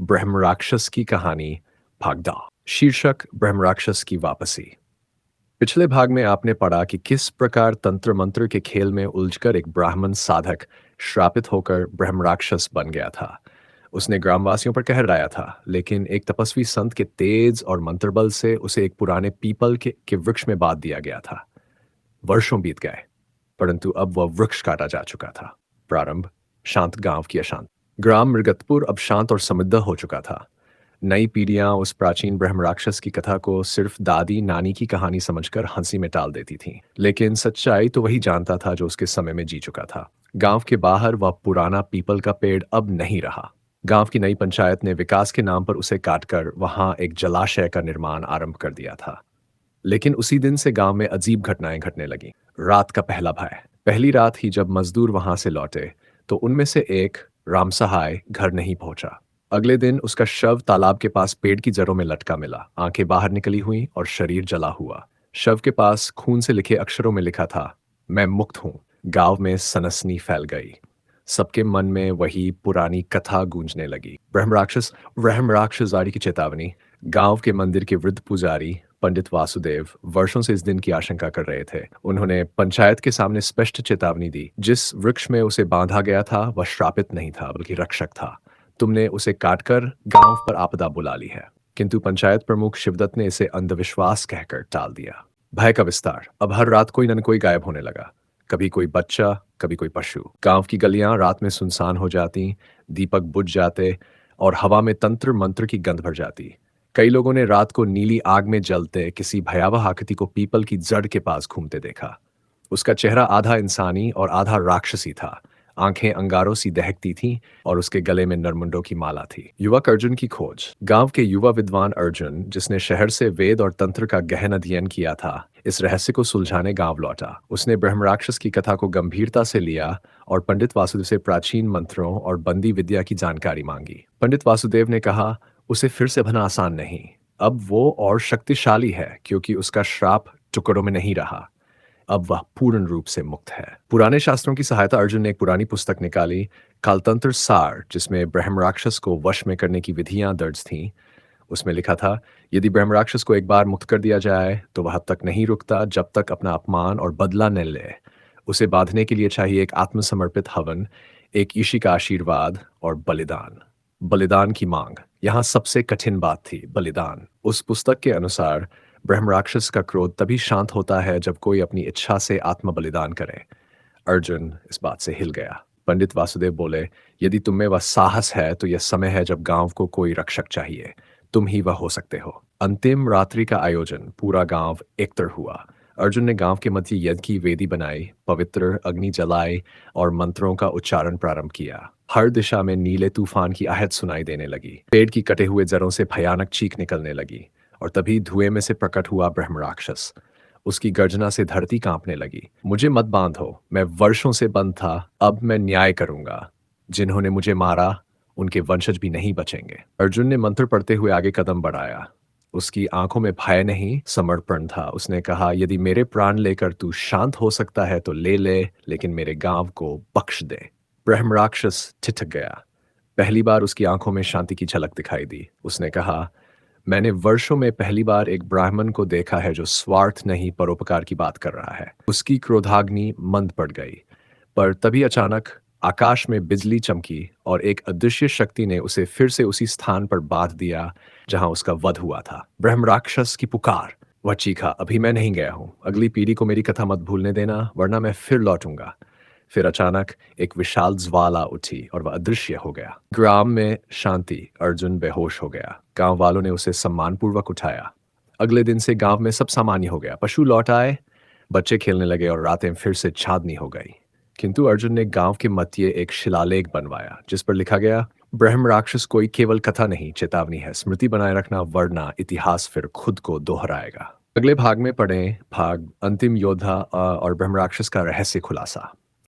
ब्रह्मराक्षस की कहानी भाग 2। शीर्षक ब्रह्मराक्षस की वापसी। पिछले भाग में आपने पढ़ा कि किस प्रकार तंत्र मंत्र के खेल में उलझकर एक ब्राह्मण साधक श्रापित होकर ब्रह्मराक्षस बन गया था। उसने ग्रामवासियों पर कहर ढाया था, लेकिन एक तपस्वी संत के तेज और मंत्रबल से उसे एक पुराने पीपल के वृक्ष में बांध दिया गया था। वर्षों बीत गए, परंतु अब वह वृक्ष काटा जा चुका था। प्रारंभ। शांत गांव की अशांत। ग्राम मृगतपुर अब शांत और समृद्ध हो चुका था। नई पीढ़ियां उस प्राचीन ब्रह्म राक्षस की कथा को सिर्फ दादी नानी की कहानी समझकर हंसी में टाल देती थीं, लेकिन सच्चाई तो वही जानता था जो उसके समय में जी चुका था। गांव के बाहर वह पुराना पीपल का पेड़ अब नहीं रहा। गांव की नई पंचायत ने विकास के नाम पर उसे काटकर वहां एक जलाशय का निर्माण आरंभ कर दिया था। लेकिन उसी दिन से गांव में अजीब घटनाएं घटने लगीं। रात का पहला भय। पहली रात ही जब मजदूर वहां से लौटे तो उनमें से एक राम सहाय घर नहीं पहुंचा। अगले दिन उसका शव तालाब के पास पेड़ की जड़ों में लटका मिला, आंखें बाहर निकली हुई और शरीर जला हुआ। शव के पास खून से लिखे अक्षरों में लिखा था, मैं मुक्त हूं। गांव में सनसनी फैल गई। सबके मन में वही पुरानी कथा गूंजने लगी। ब्रह्म राक्षस की चेतावनी। गांव के मंदिर के वृद्ध पुजारी पंडित वासुदेव वर्षों से इस दिन की आशंका कर रहे थे। उन्होंने पंचायत के सामने स्पष्ट चेतावनी दी, जिस वृक्ष में उसे बांधा गया था वह श्रापित नहीं था बल्कि रक्षक था। तुमने उसे काटकर गांव पर आपदा बुला ली है। किंतु पंचायत प्रमुख शिवदत्त ने इसे अंधविश्वास कहकर टाल दिया। भय का विस्तार। अब हर रात कोई न कोई गायब होने लगा। कभी कोई बच्चा, कभी कोई पशु। गांव की गलियां रात में सुनसान हो जाती, दीपक बुझ जाते और हवा में तंत्र मंत्र की गंध भर जाती। कई लोगों ने रात को नीली आग में जलते किसी भयावह आकृति को पीपल की जड़ के पास घूमते देखा। उसका चेहरा आधा इंसानी और आधा राक्षसी था। आंखें अंगारों सी दहकती थीं और उसके गले में नरमुंडों की माला थी। युवक अर्जुन की खोज। गांव के युवा विद्वान अर्जुन, जिसने शहर से वेद और तंत्र का गहन अध्ययन किया था, इस रहस्य को सुलझाने गांव लौटा। उसने ब्रह्मराक्षस की कथा को गंभीरता से लिया और पंडित वासुदेव से प्राचीन मंत्रों और बंदी विद्या की जानकारी मांगी। पंडित वासुदेव ने कहा, उसे फिर से बना आसान नहीं। अब वो और शक्तिशाली है, क्योंकि उसका श्राप टुकड़ों में नहीं रहा। अब वह पूर्ण रूप से मुक्त है। पुराने शास्त्रों की सहायता अर्जुन ने एक पुरानी पुस्तक निकाली, कालतंत्र सार, जिसमें ब्रह्मराक्षस को वश में करने की विधियां दर्ज थीं। उसमें लिखा था, यदि ब्रह्मराक्षस को एक बार मुक्त कर दिया जाए तो वह तब तक नहीं रुकता जब तक अपना अपमान और बदला न ले। उसे बांधने के लिए चाहिए एक आत्मसमर्पित हवन, एक ईशी का आशीर्वाद और बलिदान। बलिदान की मांग। यहाँ सबसे कठिन बात थी, बलिदान। उस पुस्तक के अनुसार ब्रह्मराक्षस का क्रोध तभी शांत होता है जब कोई अपनी इच्छा से आत्म बलिदान करे। अर्जुन इस बात से हिल गया। पंडित वासुदेव बोले, यदि तुम में वह साहस है तो यह समय है जब गांव को कोई रक्षक चाहिए। तुम ही वह हो सकते हो। अंतिम रात्रि का आयोजन। पूरा गांव एकत्र हुआ। अर्जुन ने गांव के मध्य यज्ञ की वेदी बनाई, पवित्र अग्नि जलाई और मंत्रों का उच्चारण प्रारंभ किया। हर दिशा में नीले तूफान की आहट सुनाई देने लगी। पेड़ की कटे हुए जड़ों से भयानक चीख निकलने लगी और तभी धुएं में से प्रकट हुआ ब्रह्मराक्षस। उसकी गर्जना से धरती कांपने लगी। मुझे मत बांधो, मैं वर्षों से बंद था, अब मैं न्याय करूंगा। जिन्होंने मुझे मारा उनके वंशज भी नहीं बचेंगे। अर्जुन ने मंत्र पढ़ते हुए आगे कदम बढ़ाया। उसकी आंखों में भय नहीं, समर्पण था। उसने कहा, यदि मेरे प्राण लेकर तू शांत हो सकता है तो ले ले, लेकिन मेरे गांव को बख्श दे। ब्रह्मराक्षस ठिठक गया। पहली बार उसकी आंखों में शांति की झलक दिखाई दी। उसने कहा, मैंने वर्षों में पहली बार एक ब्राह्मण को देखा है जो स्वार्थ नहीं परोपकार की बात कर रहा है। उसकी क्रोधाग्नि मंद पड़ गई, पर तभी अचानक आकाश में बिजली चमकी और एक अदृश्य शक्ति ने उसे फिर से उसी स्थान पर बांध दिया जहां उसका वध हुआ था। ब्रह्मराक्षस की पुकार। वह चीखा, अभी मैं नहीं गया हूं। अगली पीढ़ी को मेरी कथा मत भूलने देना, वरना मैं फिर लौटूंगा। फिर अचानक एक विशाल ज्वाला उठी और वह अदृश्य हो गया। ग्राम में शांति। अर्जुन बेहोश हो गया। गांव वालों ने उसे सम्मानपूर्वक उठाया। अगले दिन से गांव में सब सामान्य हो गया। पशु लौट आए, बच्चे खेलने लगे और रातें फिर से चांदनी हो गई। किंतु अर्जुन ने गांव के मध्य एक शिलालेख बनवाया जिस पर लिखा गया, ब्रह्म राक्षस कोई केवल कथा नहीं, चेतावनी है। स्मृति बनाए रखना, वरना इतिहास फिर खुद को दोहराएगा। अगले भाग में पढ़ें भाग अंतिम योद्धा और ब्रह्म राक्षस का रहस्य खुलासा।